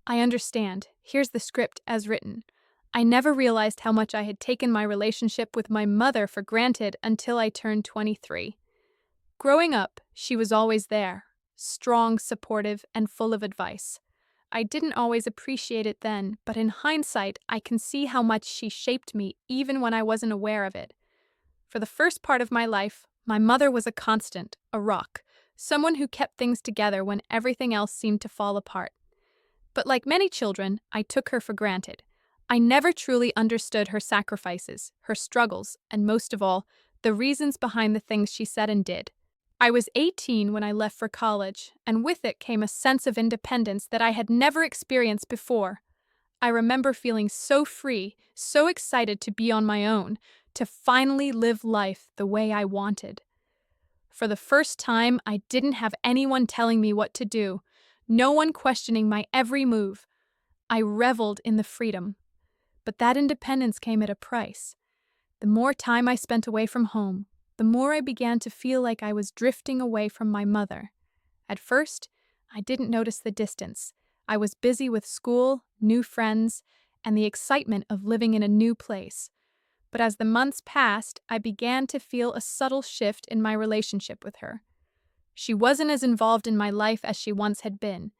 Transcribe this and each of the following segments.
I understand. Here's the script as written. I never realized how much I had taken my relationship with my mother for granted until I turned 23. Growing up, she was always there, strong, supportive, and full of advice. I didn't always appreciate it then, but in hindsight, I can see how much she shaped me even when I wasn't aware of it. For the first part of my life, my mother was a constant, a rock, someone who kept things together when everything else seemed to fall apart. But like many children, I took her for granted. I never truly understood her sacrifices, her struggles, and most of all, the reasons behind the things she said and did. I was 18 when I left for college, and with it came a sense of independence that I had never experienced before. I remember feeling so free, so excited to be on my own, to finally live life the way I wanted. For the first time, I didn't have anyone telling me what to do, no one questioning my every move. I reveled in the freedom. But that independence came at a price. The more time I spent away from home, the more I began to feel like I was drifting away from my mother. At first, I didn't notice the distance. I was busy with school, new friends, and the excitement of living in a new place. But as the months passed, I began to feel a subtle shift in my relationship with her. She wasn't as involved in my life as she once had been,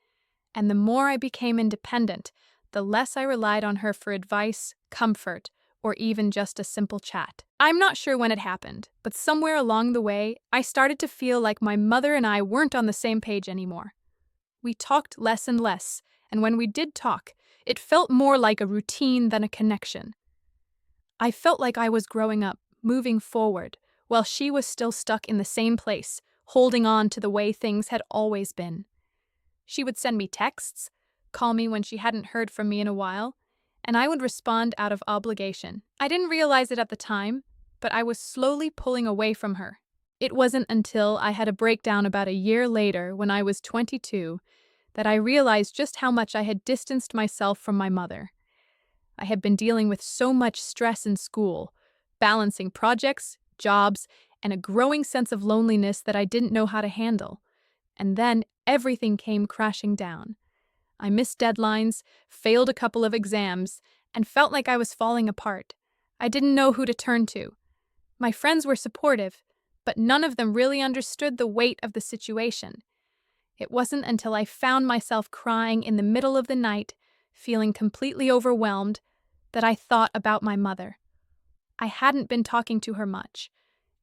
and the more I became independent, the less I relied on her for advice, comfort, or even just a simple chat. I'm not sure when it happened, but somewhere along the way, I started to feel like my mother and I weren't on the same page anymore. We talked less and less, and when we did talk, it felt more like a routine than a connection. I felt like I was growing up, moving forward, while she was still stuck in the same place, holding on to the way things had always been. She would send me texts, call me when she hadn't heard from me in a while, and I would respond out of obligation. I didn't realize it at the time, but I was slowly pulling away from her. It wasn't until I had a breakdown about a year later, when I was 22, that I realized just how much I had distanced myself from my mother. I had been dealing with so much stress in school, balancing projects, jobs, and a growing sense of loneliness that I didn't know how to handle. And then everything came crashing down. I missed deadlines, failed a couple of exams, and felt like I was falling apart. I didn't know who to turn to. My friends were supportive, but none of them really understood the weight of the situation. It wasn't until I found myself crying in the middle of the night, feeling completely overwhelmed, that I thought about my mother. I hadn't been talking to her much,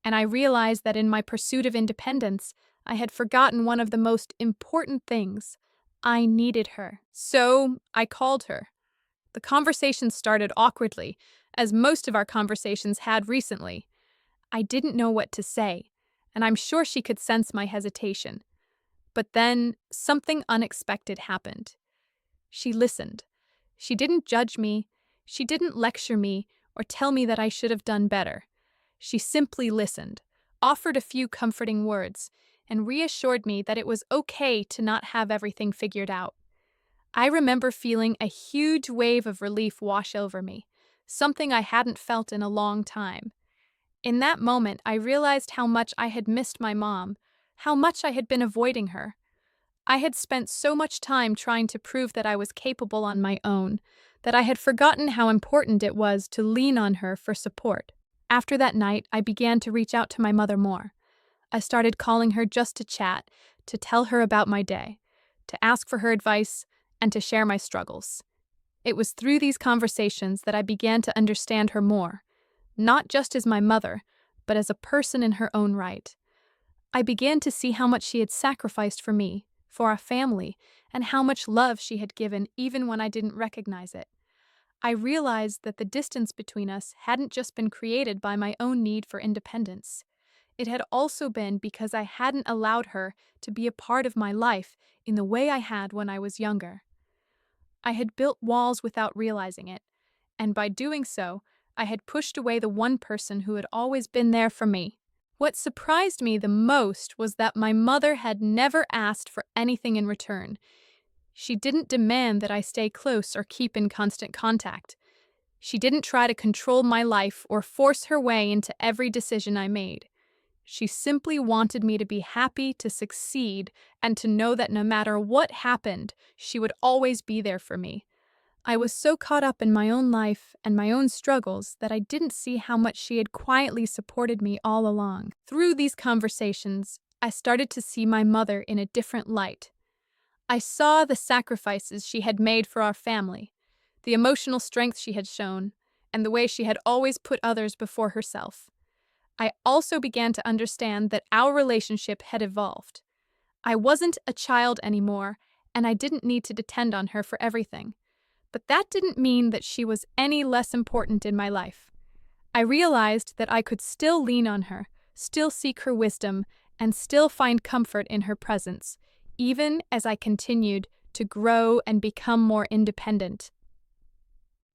and I realized that in my pursuit of independence, I had forgotten one of the most important things. I needed her. So I called her. The conversation started awkwardly, as most of our conversations had recently. I didn't know what to say, and I'm sure she could sense my hesitation. But then something unexpected happened. She listened. She didn't judge me. She didn't lecture me or tell me that I should have done better. She simply listened, offered a few comforting words, and reassured me that it was okay to not have everything figured out. I remember feeling a huge wave of relief wash over me, something I hadn't felt in a long time. In that moment, I realized how much I had missed my mom, how much I had been avoiding her. I had spent so much time trying to prove that I was capable on my own, that I had forgotten how important it was to lean on her for support. After that night, I began to reach out to my mother more. I started calling her just to chat, to tell her about my day, to ask for her advice, and to share my struggles. It was through these conversations that I began to understand her more, not just as my mother, but as a person in her own right. I began to see how much she had sacrificed for me, for our family, and how much love she had given even when I didn't recognize it. I realized that the distance between us hadn't just been created by my own need for independence. It had also been because I hadn't allowed her to be a part of my life in the way I had when I was younger. I had built walls without realizing it, and by doing so, I had pushed away the one person who had always been there for me. What surprised me the most was that my mother had never asked for anything in return. She didn't demand that I stay close or keep in constant contact. She didn't try to control my life or force her way into every decision I made. She simply wanted me to be happy, to succeed, and to know that no matter what happened, she would always be there for me. I was so caught up in my own life and my own struggles that I didn't see how much she had quietly supported me all along. Through these conversations, I started to see my mother in a different light. I saw the sacrifices she had made for our family, the emotional strength she had shown, and the way she had always put others before herself. I also began to understand that our relationship had evolved. I wasn't a child anymore, and I didn't need to depend on her for everything. But that didn't mean that she was any less important in my life. I realized that I could still lean on her, still seek her wisdom, and still find comfort in her presence, even as I continued to grow and become more independent.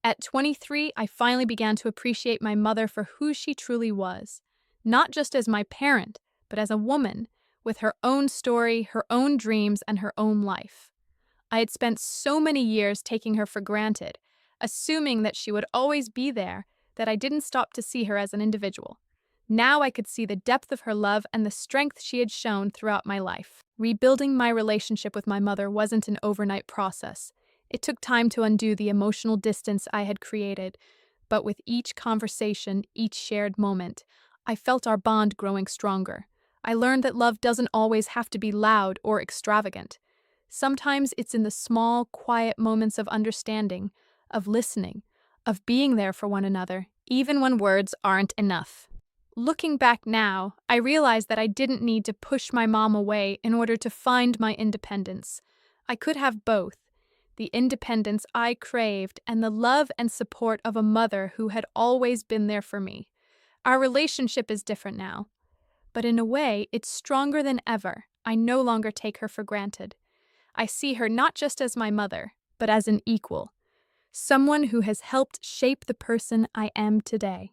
At 23, I finally began to appreciate my mother for who she truly was, not just as my parent, but as a woman with her own story, her own dreams, and her own life. I had spent so many years taking her for granted, assuming that she would always be there, that I didn't stop to see her as an individual. Now I could see the depth of her love and the strength she had shown throughout my life. Rebuilding my relationship with my mother wasn't an overnight process. It took time to undo the emotional distance I had created, but with each conversation, each shared moment, I felt our bond growing stronger. I learned that love doesn't always have to be loud or extravagant. Sometimes it's in the small, quiet moments of understanding, of listening, of being there for one another, even when words aren't enough. Looking back now, I realize that I didn't need to push my mom away in order to find my independence. I could have both: the independence I craved and the love and support of a mother who had always been there for me. Our relationship is different now, but in a way, it's stronger than ever. I no longer take her for granted. I see her not just as my mother, but as an equal, someone who has helped shape the person I am today.